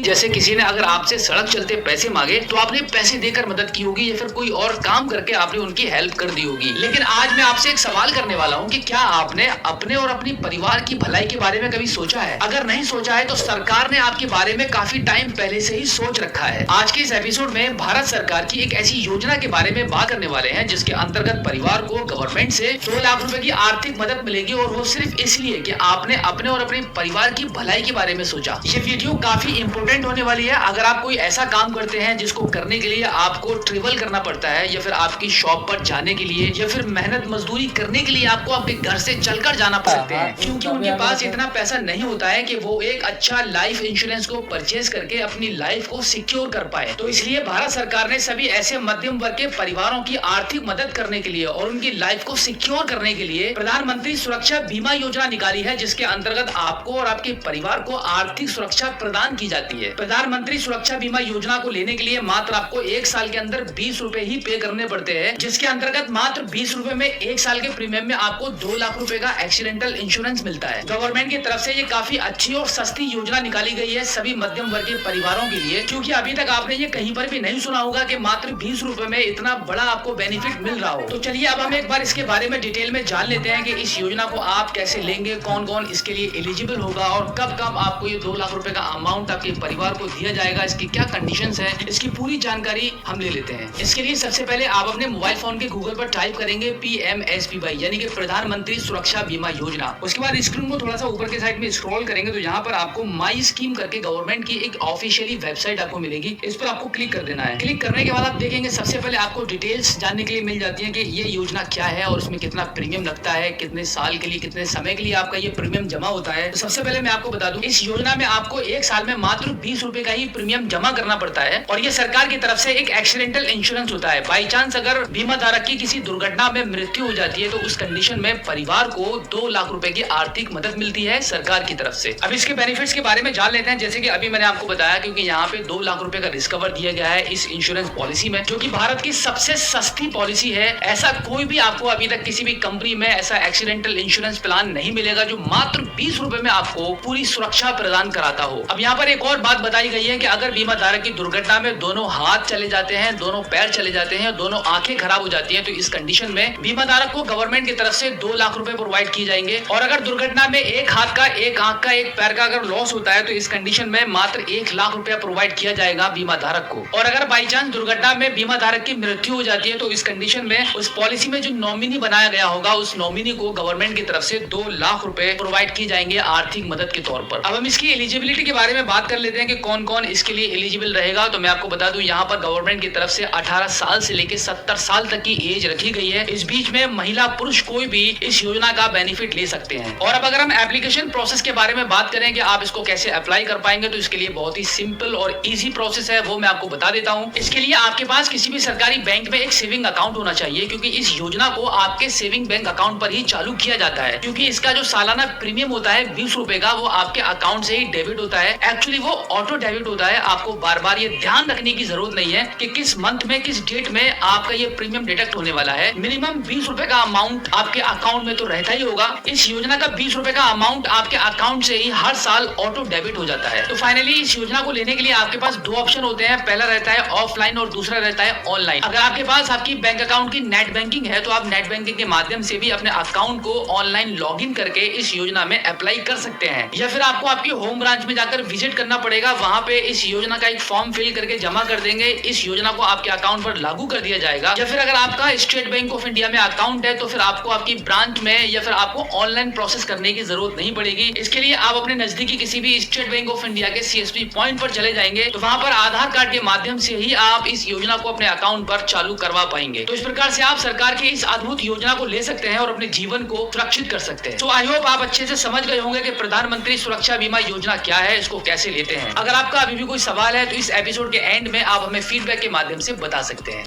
जैसे किसी ने अगर आपसे सड़क चलते पैसे मांगे तो आपने पैसे देकर मदद की होगी या फिर कोई और काम करके आपने उनकी हेल्प कर दी होगी। लेकिन आज मैं आपसे एक सवाल करने वाला हूँ कि क्या आपने अपने और अपनी परिवार की भलाई के बारे में कभी सोचा है? अगर नहीं सोचा है तो सरकार ने आपके बारे में काफी टाइम पहले से ही सोच रखा है। आज के इस एपिसोड में भारत सरकार की एक ऐसी योजना के बारे में बात करने वाले हैं जिसके अंतर्गत परिवार को गवर्नमेंट से 2 लाख रुपए की आर्थिक मदद मिलेगी, और वो सिर्फ इसलिए कि आपने अपने और अपने परिवार की भलाई के बारे में सोचा। ये वीडियो काफी इंपोर्टेंट होने वाली है। अगर आप कोई ऐसा काम करते हैं जिसको करने के लिए आपको ट्रेवल करना पड़ता है, या फिर आपकी शॉप पर जाने के लिए, या फिर मेहनत मजदूरी करने के लिए आपको आपके घर से चलकर जाना पड़ सकते हैं, क्योंकि उनके पास इतना पैसा नहीं होता है कि वो एक अच्छा लाइफ इंश्योरेंस को परचेज करके अपनी लाइफ को सिक्योर कर पाए। तो इसलिए भारत सरकार ने सभी ऐसे मध्यम वर्ग के परिवारों की आर्थिक मदद करने के लिए और उनकी लाइफ को सिक्योर करने के लिए प्रधानमंत्री सुरक्षा बीमा योजना निकाली है, जिसके अंतर्गत आपको और आपके परिवार को आर्थिक सुरक्षा प्रदान की जाती है। प्रधानमंत्री सुरक्षा बीमा योजना को लेने के लिए मात्र आपको 1 साल के अंदर 20 रुपए ही पे करने पड़ते हैं, जिसके अंतर्गत मात्र 20 रुपए में 1 साल के प्रीमियम में आपको 2 लाख रुपए का एक्सीडेंटल इंश्योरेंस मिलता है। गवर्नमेंट की तरफ से ये काफी अच्छी और सस्ती योजना निकाली गई है सभी मध्यम वर्ग के परिवारों के लिए, क्योंकि अभी तक आपने ये कहीं पर भी नहीं सुना होगा कि मात्र 20 रुपए में इतना बड़ा आपको बेनिफिट मिल रहा हो। तो चलिए अब हम एक बार इसके बारे में डिटेल में जान लेते हैं कि इस योजना को आप कैसे लेंगे, कौन कौन इसके लिए एलिजिबल होगा और कब कब आपको ये 2 लाख रुपए का अमाउंट आपके परिवार को दिया जाएगा, इसकी क्या कंडीशंस है, इसकी पूरी जानकारी हम ले लेते हैं। इसके लिए सबसे पहले आप अपने मोबाइल फोन के गूगल पर टाइप करेंगे PMSBY यानी कि प्रधानमंत्री सुरक्षा बीमा योजना। उसके बाद स्क्रीन को थोड़ा सा ऊपर के साइड में स्क्रॉल करेंगे तो यहाँ पर आपको माई स्कीम करके गवर्नमेंट की एक ऑफिशियली वेबसाइट आपको मिलेगी। इस पर आपको क्लिक कर देना है। क्लिक करने के बाद आप देखेंगे सबसे पहले आपको डिटेल्स जानने के लिए मिल जाती है कि ये योजना क्या है और इसमें कितना प्रीमियम लगता है, कितने साल के लिए, कितने समय के लिए आपका ये प्रीमियम जमा होता है। तो सबसे पहले मैं आपको बता दूं, इस योजना में आपको 1 साल में मात्र 20 रुपए का ही प्रीमियम जमा करना पड़ता है, और ये सरकार की तरफ से एक एक्सीडेंटल इंश्योरेंस होता है। बाई चांस अगर बीमा धारक की किसी दुर्घटना में मृत्यु हो जाती है तो उस कंडीशन में परिवार को 2 लाख रुपए की आर्थिक मदद मिलती है सरकार की तरफ से। अब इसके बेनिफिट्स के बारे में जान लेते हैं। जैसे कि अभी मैंने आपको बताया, क्योंकि यहाँ पे 2 लाख रुपए का रिस्क कवर दिया गया है इस इंश्योरेंस पॉलिसी में, जो कि भारत की सबसे सस्ती पॉलिसी है। ऐसा कोई भी आपको अभी तक किसी भी कंपनी में ऐसा एक्सीडेंटल इंश्योरेंस प्लान नहीं मिलेगा जो मात्र 20 रुपए में आपको पूरी सुरक्षा प्रदान कराता हो। अब यहाँ पर एक और बात बताई गई है कि अगर बीमा धारक की दुर्घटना में दोनों हाथ चले जाते हैं, दोनों पैर चले जाते हैं, दोनों आंखें खराब हो जाती हैं, तो इस कंडीशन में बीमा धारक को गवर्नमेंट की तरफ से 2 लाख रुपए प्रोवाइड किए जाएंगे। और अगर दुर्घटना में एक हाथ का, एक आंख का, एक पैर का अगर लॉस होता है तो इस कंडीशन में मात्र 1 लाख रुपया प्रोवाइड किया जाएगा बीमा धारक को। और अगर बाई चांस दुर्घटना में बीमा धारक की मृत्यु हो जाती है तो इस कंडीशन में उस पॉलिसी में जो नॉमिनी बनाया गया होगा उस नॉमिनी को गवर्नमेंट की तरफ से 2 लाख रुपए प्रोवाइड किए जाएंगे आर्थिक मदद के तौर पर। अब हम इसकी एलिजिबिलिटी के बारे में बात कर लेते हैं कि कौन कौन इसके लिए एलिजिबल रहेगा। तो मैं आपको बता दूं, यहाँ पर गवर्नमेंट की तरफ से 18 साल से लेकर 70 साल तक की एज रखी गई है। इस बीच में महिला पुरुष कोई भी इस योजना का बेनिफिट ले सकते हैं। और अब अगर हम एप्लीकेशन प्रोसेस के बारे में बात करें कि आप इसको कैसे अप्लाई कर पाएंगे, तो इसके लिए बहुत ही सिंपल और इजी प्रोसेस है, वो मैं आपको बता देता हूँ। इसके लिए आपके पास किसी भी सरकारी बैंक में एक सेविंग अकाउंट होना चाहिए, क्योंकि इस योजना को आपके सेविंग बैंक अकाउंट पर ही चालू किया जाता है। क्योंकि इसका जो सालाना प्रीमियम होता है 20 रुपए का, वो आपके अकाउंट से ही डेबिट होता है। एक्चुअली वो ऑटो डेबिट होता है। आपको बार बार ये ध्यान रखने की जरूरत नहीं है कि किस मंथ में, किस डेट में आपका ये प्रीमियम डिडक्ट होने वाला है। मिनिमम 20 रुपए का अमाउंट आपके अकाउंट में तो रहता ही होगा। इस योजना का 20 रुपए का अमाउंट आपके अकाउंट से ही हर साल ऑटो डेबिट हो जाता है। तो फाइनली इस योजना को लेने के लिए आपके पास 2 ऑप्शन होते हैं। पहला रहता है ऑफलाइन और दूसरा रहता है ऑनलाइन। अगर आपके पास आपकी बैंक अकाउंट की नेट बैंकिंग है तो आप नेट बैंकिंग के माध्यम से भी अपने अकाउंट को ऑनलाइन लॉग इन करके इस योजना में अप्लाई कर सकते हैं, या फिर आपको आपकी होम ब्रांच में जाकर विजिट करना पड़ेगा। वहां पे इस योजना का एक फॉर्म फिल करके जमा कर देंगे, इस योजना को आपके अकाउंट पर लागू कर दिया जाएगा। या फिर अगर आपका स्टेट बैंक ऑफ इंडिया में अकाउंट है तो फिर आपको आपकी ब्रांच में या फिर आपको ऑनलाइन प्रोसेस करने की जरूरत नहीं पड़ेगी। इसके लिए आप अपने नजदीकी किसी भी स्टेट बैंक ऑफ इंडिया के CSP पॉइंट पर चले जाएंगे, तो वहां पर आधार कार्ड के माध्यम से ही आप इस योजना को अपने अकाउंट पर चालू करवा पाएंगे। तो इस प्रकार से आप सरकार की इस अद्भुत योजना को ले सकते हैं और अपने जीवन को सुरक्षित कर सकते हैं। तो आई होप आप अच्छे से समझ गए होंगे कि प्रधानमंत्री सुरक्षा बीमा योजना क्या है, इसको कैसे लेते हैं। अगर आपका अभी भी कोई सवाल है तो इस एपिसोड के एंड में आप हमें फीडबैक के माध्यम से बता सकते हैं।